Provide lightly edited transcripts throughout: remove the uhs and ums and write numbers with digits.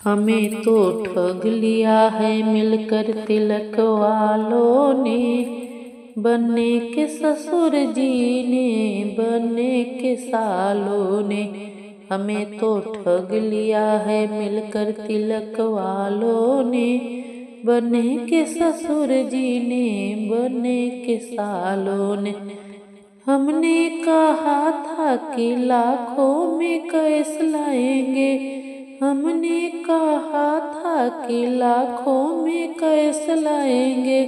हमें तो ठग लिया है मिलकर तिलक वालों ने, बनने के ससुर जी ने, बनने के सालों ने। हमें तो ठग लिया है मिलकर तिलक वालों ने, बनने के ससुर जी ने, बनने के सालों ने। हमने कहा था कि लाखों में कैस लाएंगे, हमने कहा था कि लाखों में कैस लाएंगे।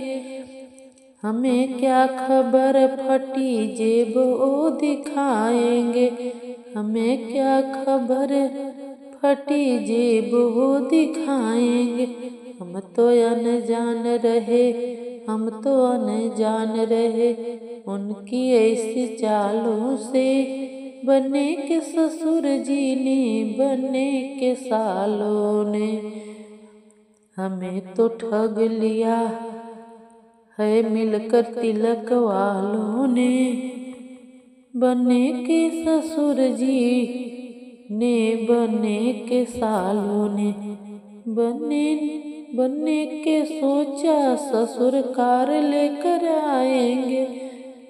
हमें क्या खबर फटी जेब वो दिखाएंगे, हमें क्या खबर फटी जेब वो दिखाएंगे। हम तो अनजान रहे, हम तो अनजान रहे उनकी ऐसी चालों से, बनने के ससुर जी ने, बनने के सालों ने। हमें तो ठग लिया है मिलकर तिलक वालों ने, बनने के ससुर जी ने, बनने के सालों ने। बनने के सोचा ससुर कार लेकर आएंगे,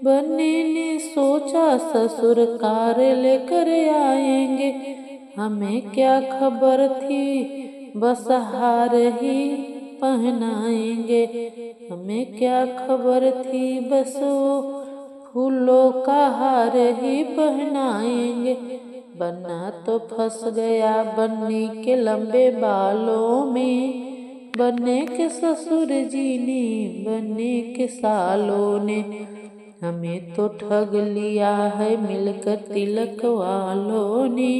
बनने ने सोचा ससुर कार लेकर आएंगे। हमें क्या खबर थी बस हार ही पहनाएंगे, हमें क्या खबर थी बस वो फूलों का हार ही पहनाएंगे। बन्ना तो फंस गया बन्नी के लंबे बालों में, बनने के ससुर जी ने, बनने के सालों ने। हमें तो ठग लिया है मिलकर तिलक वालों ने,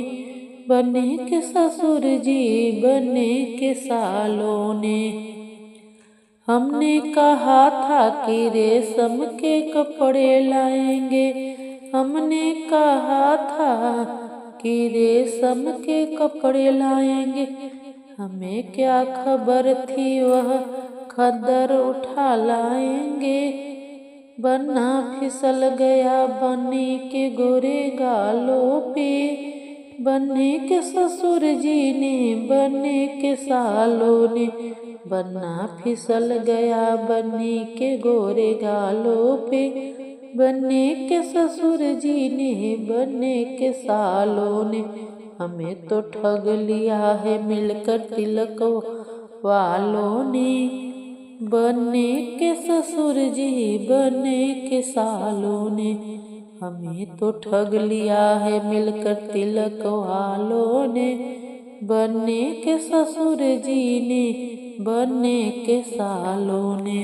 बनने के ससुर जी, बनने के सालों ने। हमने कहा था कि रेशम के कपड़े लाएंगे, हमने कहा था कि रेशम के कपड़े लाएंगे। हमें क्या खबर थी वह खद्दर उठा लाएंगे। बन्ना फिसल गया बन्नी के गोरे गालों पे, बनने के ससुर जी ने, बनने के सालों ने। बन्ना फिसल गया बन्नी के गोरे गालों पे, बनने के ससुर जी ने, बनने के सालों ने। हमें तो ठग लिया है मिलकर तिलक वालों ने, बनने के ससुर जी, बनने के सालों ने। हमें तो ठग लिया है मिलकर तिलक वालों ने, बनने के ससुर जी ने, बनने के सालों ने।